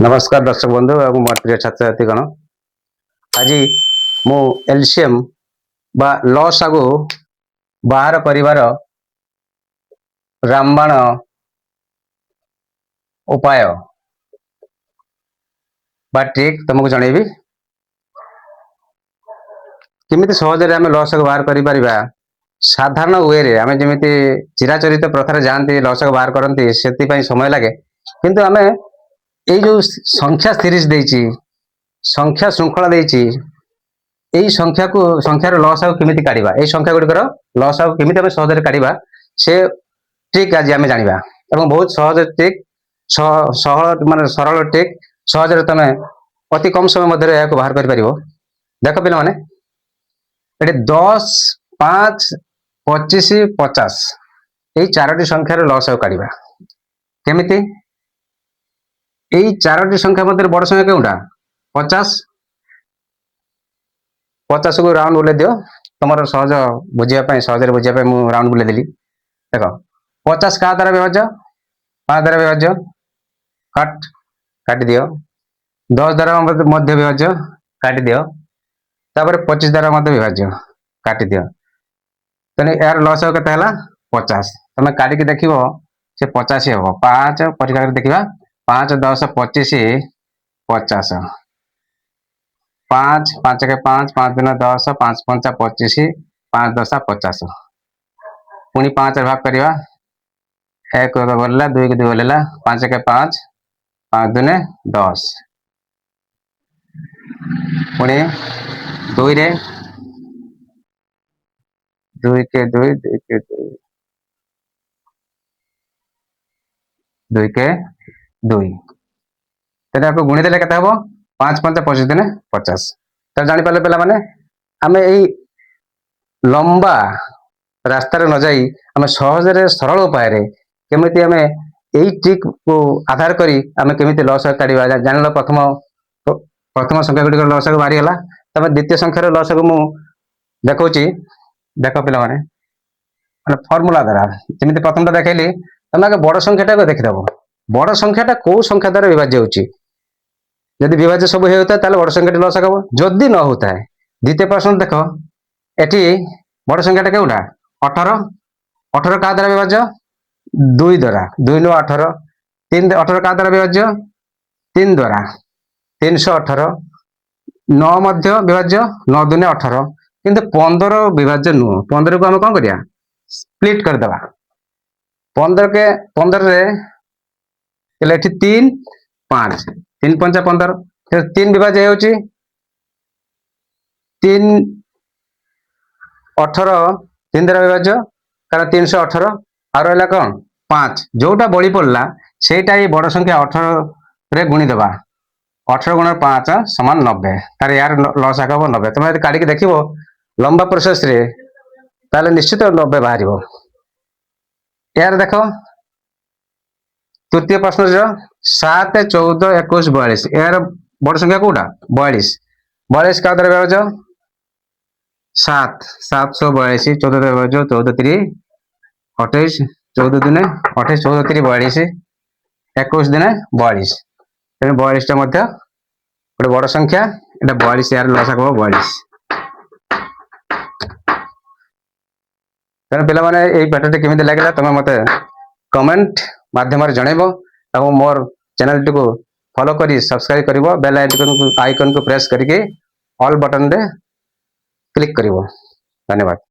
नमस्कार दर्शक बंधु और मोर प्रिय छात्र छात्री गण आज मु एलसीएम बा लसागु बाहर परिवार रामबाण उपाय बा ट्रिक तुमको जनइबी केमिति सहजरे आमे लसागु बाहर करि परिबा। साधारण वे रे आमे जेमिति चिराचरित प्रथार जानती लसागु बाहर करती सेति पई समय लागे किंतु आमे এই जो संख्या सीरीज देछि संख्या श्रृंखला देछि এই संख्या को संख्यार लसागु केमिति काढिबा এই संख्या गुडिकर लसागु केमिति आमे सहजरे काढिबा से ट्रिक आज आमे जानिबा एवं बहुत सहज ट्रिक सहज माने सरल ट्रिक सहजरे तमे अति कम समय मध्य या बाहर कर परिबो। देखो पिला माने एटे 10 5 25 50 এই চারটি সংখ্যার লসাগু কাढिबा केमिति এই চারটি সংখ্যা মধ্যে বড় সংখ্যা কেউটা 50 50 को राउंड बुले दियो तुम सहज बुझिया सहजरे बुझिया मु राउंड बुले देली। देख 50 का द्वारा विभाज्य 5 द्वारा विभाज्य काट काटी दियो 10 द्वारा मध्य विभाज्य काटी दियो तापर 25 द्वारा मध्य विभाज्य काटी दियो तने यार लसागु केते हला 50 तमे काटी के देखिबो से 85 हो 5 परिका कर देखिबा 5 10 25 50 5 5 के 5 5 दिन 10 5 5 25 5 10 50 पुणी 5 भाग करवा 1 गला 2 के 2 गला 5 के 5 5 दिन 10 पुणी 2 रे 2 के 2 2 के 2 2 के 2 तेरे आपको गुणी देले केते हबो 5 5 25 दिन 50 त जानि पाले पेला माने आमे एई लंबा रास्ता रे न जाई आमे सहजरे सरल उपाय रे केमिति आमे एई ट्रिक को आधार करी आमे केमिति लसागु काढिबा जानलो प्रथम संख्या गुडी लसागु बारी हला तमे द्वितीय संख्या रे लसागु मु देखौची। देखो पिला माने फार्मूला द्वारा जेमिति प्रथम ता देखैली तमे आगे बड़ संख्याटा को देखि दबो बड़ संख्याटा को संख्या द्वारा विभाज्य होची यदि विभाज्य सब होता है बड़ संख्या लसागु हबो जदि न होता है द्वितीय प्रश्न देख एटी बड़ संख्याटा केउटा 18 18 का द्वारा विभाज्य 2 द्वारा 2 नु 18 3 18 का द्वारा विभाज्य 3 द्वारा 318 9 मध्य विभाज्य 9 दुने 18 किंतु 15 विभाज्य नु 15 को हम कौन करिया स्प्लिट कर देबा 15 के 15 रे એટલે એથી 3 5 3 5 15 फिर 3 विभाज्य होची 3 18 3 द्वारा विभाज्य कारण 318 आ रहला कोन 5 जोटा बळी पड़ला सेटा ही बड़ संख्या 18 रे गुणी देबा 18 गुण 5 समान 90 तार यार लसागु हबो 90 तुम यदि काढी के देखिबो लंबा प्रोसेस रे ताले निश्चित 90 बाहरिबो। यार देखो तृतीय प्रश्न 7 14 21 42 यार बड़ संख्या कोटा 42 42 का द्वारा विभाज्य 7 742 14 द्वारा विभाज्य 14 3 28 14 दिन 28 14 3 42 21 दिन 42 तेणु 42 टा मध्य गोटे बड़ संख्या एटा 42 यार लसागु हबो 42 तेणु पिला माने एई पैटर्न केमिति लागला तमे मते कमेंट माध्यम रे जणैबो और मोर चैनल टी को फॉलो करी सब्सक्राइब करिवो बेल आइकन को प्रेस करके ऑल बटन रे क्लिक करिवो। धन्यवाद।